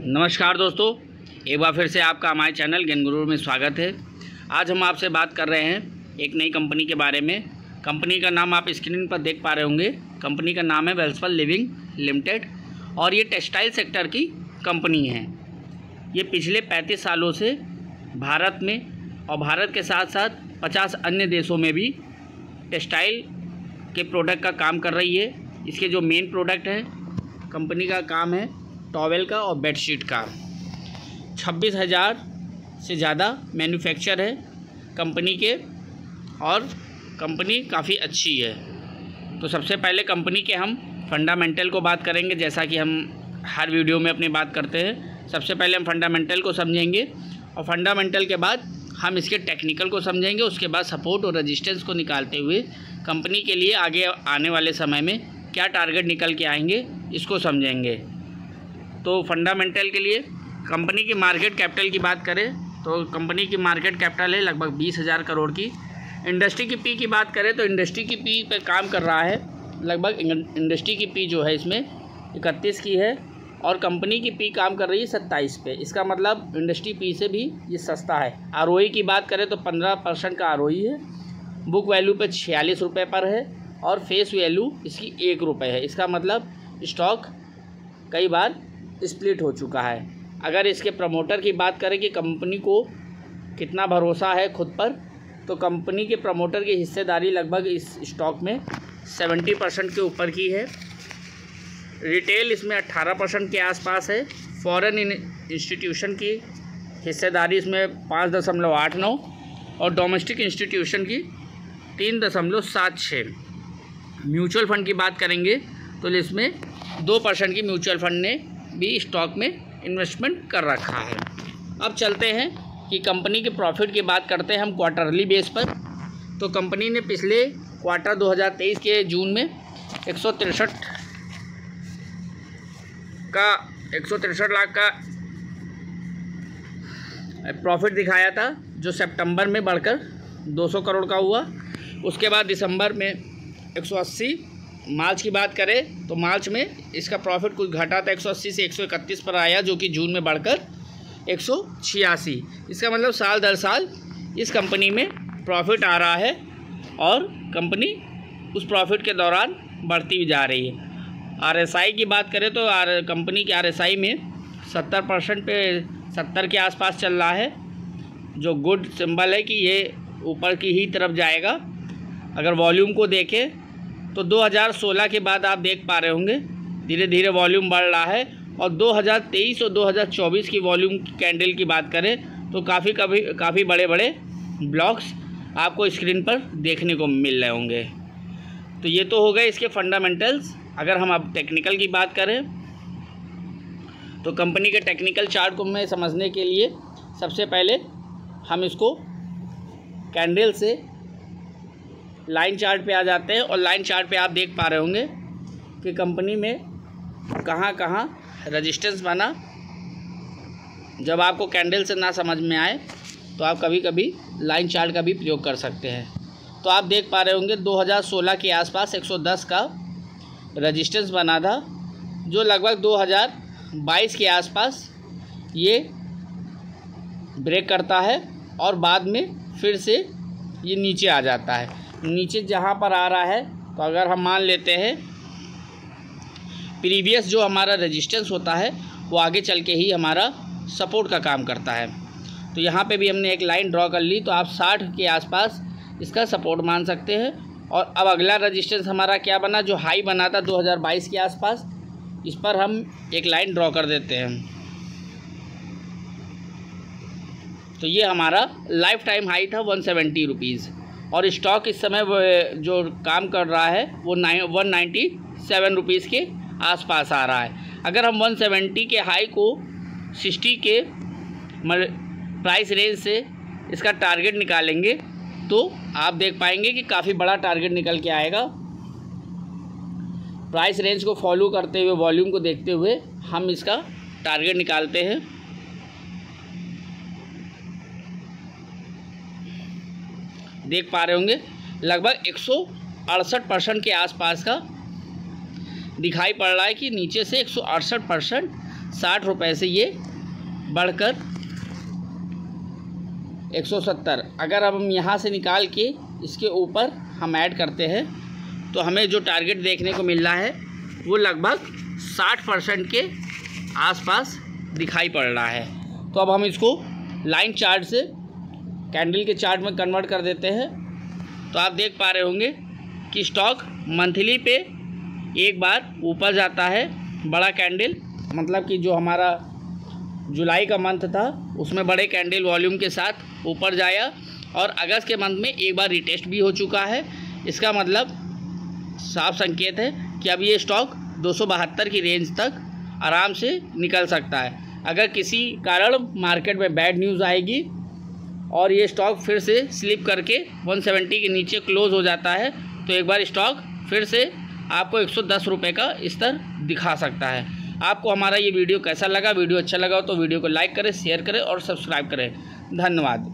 नमस्कार दोस्तों, एक बार फिर से आपका हमारे चैनल ज्ञान गुरु में स्वागत है। आज हम आपसे बात कर रहे हैं एक नई कंपनी के बारे में। कंपनी का नाम आप स्क्रीन पर देख पा रहे होंगे। कंपनी का नाम है वेल्सपन लिविंग लिमिटेड और ये टेक्सटाइल सेक्टर की कंपनी है। ये पिछले 35 सालों से भारत में और भारत के साथ साथ 50 अन्य देशों में भी टेक्सटाइल के प्रोडक्ट का काम कर रही है। इसके जो मेन प्रोडक्ट है कंपनी का काम है टॉवेल का और बेडशीट का। 26,000 से ज़्यादा मैन्युफैक्चर है कंपनी के और कंपनी काफ़ी अच्छी है। तो सबसे पहले कंपनी के हम फंडामेंटल को बात करेंगे, जैसा कि हम हर वीडियो में अपनी बात करते हैं। सबसे पहले हम फंडामेंटल को समझेंगे और फंडामेंटल के बाद हम इसके टेक्निकल को समझेंगे। उसके बाद सपोर्ट और रेजिस्टेंस को निकालते हुए कंपनी के लिए आगे आने वाले समय में क्या टारगेट निकल के आएंगे इसको समझेंगे। तो फंडामेंटल के लिए कंपनी की मार्केट कैपिटल की बात करें तो कंपनी की मार्केट कैपिटल है लगभग 20,000 करोड़ की। इंडस्ट्री की पी की बात करें तो इंडस्ट्री की पी पे काम कर रहा है लगभग। इंडस्ट्री की पी जो है इसमें 31 की है और कंपनी की पी काम कर रही है 27 पे। इसका मतलब इंडस्ट्री पी से भी ये सस्ता है। आरओई की बात करें तो 15% का आरओई है। बुक वैल्यू पे 46 रुपये पर है और फेस वैल्यू इसकी 1 रुपये है। इसका मतलब स्टॉक कई बार स्प्लिट हो चुका है। अगर इसके प्रमोटर की बात करें कि कंपनी को कितना भरोसा है खुद पर, तो कंपनी के प्रमोटर की हिस्सेदारी लगभग इस स्टॉक में 70% के ऊपर की है। रिटेल इसमें 18% के आसपास है। फॉरेन इंस्टीट्यूशन की हिस्सेदारी इसमें 5.89 और डोमेस्टिक इंस्टीट्यूशन की 3.76। म्यूचुअल फ़ंड की बात करेंगे तो इसमें 2% की म्यूचुअल फ़ंड ने भी स्टॉक में इन्वेस्टमेंट कर रखा है। अब चलते हैं कि कंपनी के प्रॉफिट की बात करते हैं हम क्वार्टरली बेस पर। तो कंपनी ने पिछले क्वार्टर 2023 के जून में 163 लाख का प्रॉफिट दिखाया था, जो सितंबर में बढ़कर 200 करोड़ का हुआ। उसके बाद दिसंबर में 180। मार्च की बात करें तो मार्च में इसका प्रॉफिट कुछ घटा था, 180 से 131 पर आया, जो कि जून में बढ़कर 186। इसका मतलब साल दर साल इस कंपनी में प्रॉफिट आ रहा है और कंपनी उस प्रॉफिट के दौरान बढ़ती भी जा रही है। आरएसआई की बात करें तो कंपनी के आरएसआई में 70% पे 70 के आसपास चल रहा है, जो गुड सिंबल है कि ये ऊपर की ही तरफ जाएगा। अगर वॉल्यूम को देखें तो 2016 के बाद आप देख पा रहे होंगे धीरे धीरे वॉल्यूम बढ़ रहा है। और 2023 और 2024 की वॉल्यूम कैंडल की बात करें तो काफ़ी बड़े बड़े ब्लॉक्स आपको स्क्रीन पर देखने को मिल रहे होंगे। तो ये तो हो गए इसके फंडामेंटल्स। अगर हम अब टेक्निकल की बात करें तो कंपनी के टेक्निकल चार्ट को मैं समझने के लिए सबसे पहले हम इसको कैंडल से लाइन चार्ट पे आ जाते हैं। और लाइन चार्ट पे आप देख पा रहे होंगे कि कंपनी में कहाँ कहाँ रेजिस्टेंस बना। जब आपको कैंडल से ना समझ में आए तो आप कभी कभी लाइन चार्ट का भी प्रयोग कर सकते हैं। तो आप देख पा रहे होंगे 2016 के आसपास 110 का रेजिस्टेंस बना था, जो लगभग 2022 के आसपास ये ब्रेक करता है और बाद में फिर से ये नीचे आ जाता है। नीचे जहाँ पर आ रहा है तो अगर हम मान लेते हैं प्रीवियस जो हमारा रेजिस्टेंस होता है वो आगे चल के ही हमारा सपोर्ट का काम करता है। तो यहाँ पे भी हमने एक लाइन ड्रॉ कर ली, तो आप 60 के आसपास इसका सपोर्ट मान सकते हैं। और अब अगला रेजिस्टेंस हमारा क्या बना, जो हाई बना था 2022 के आसपास, इस पर हम एक लाइन ड्रॉ कर देते हैं। तो ये हमारा लाइफ टाइम हाई था 170 रुपीज़ और स्टॉक इस समय जो काम कर रहा है वो 197 रुपीज़ के आसपास आ रहा है। अगर हम 170 के हाई को 60 के प्राइस रेंज से इसका टारगेट निकालेंगे तो आप देख पाएंगे कि काफ़ी बड़ा टारगेट निकल के आएगा। प्राइस रेंज को फॉलो करते हुए वॉल्यूम को देखते हुए हम इसका टारगेट निकालते हैं। देख पा रहे होंगे लगभग 168% के आसपास का दिखाई पड़ रहा है कि नीचे से 168% 60 रुपये से ये बढ़कर 170। अगर अब हम यहाँ से निकाल के इसके ऊपर हम ऐड करते हैं तो हमें जो टारगेट देखने को मिल रहा है वो लगभग 60% के आसपास दिखाई पड़ रहा है। तो अब हम इसको लाइन चार्ट से कैंडल के चार्ट में कन्वर्ट कर देते हैं। तो आप देख पा रहे होंगे कि स्टॉक मंथली पे एक बार ऊपर जाता है बड़ा कैंडल, मतलब कि जो हमारा जुलाई का मंथ था उसमें बड़े कैंडल वॉल्यूम के साथ ऊपर जाया, और अगस्त के मंथ में एक बार रिटेस्ट भी हो चुका है। इसका मतलब साफ संकेत है कि अब ये स्टॉक 272 की रेंज तक आराम से निकल सकता है। अगर किसी कारण मार्केट में बैड न्यूज़ आएगी और ये स्टॉक फिर से स्लिप करके 170 के नीचे क्लोज हो जाता है तो एक बार स्टॉक फिर से आपको 110 रुपये का स्तर दिखा सकता है। आपको हमारा ये वीडियो कैसा लगा? वीडियो अच्छा लगा हो तो वीडियो को लाइक करें, शेयर करें और सब्सक्राइब करें। धन्यवाद।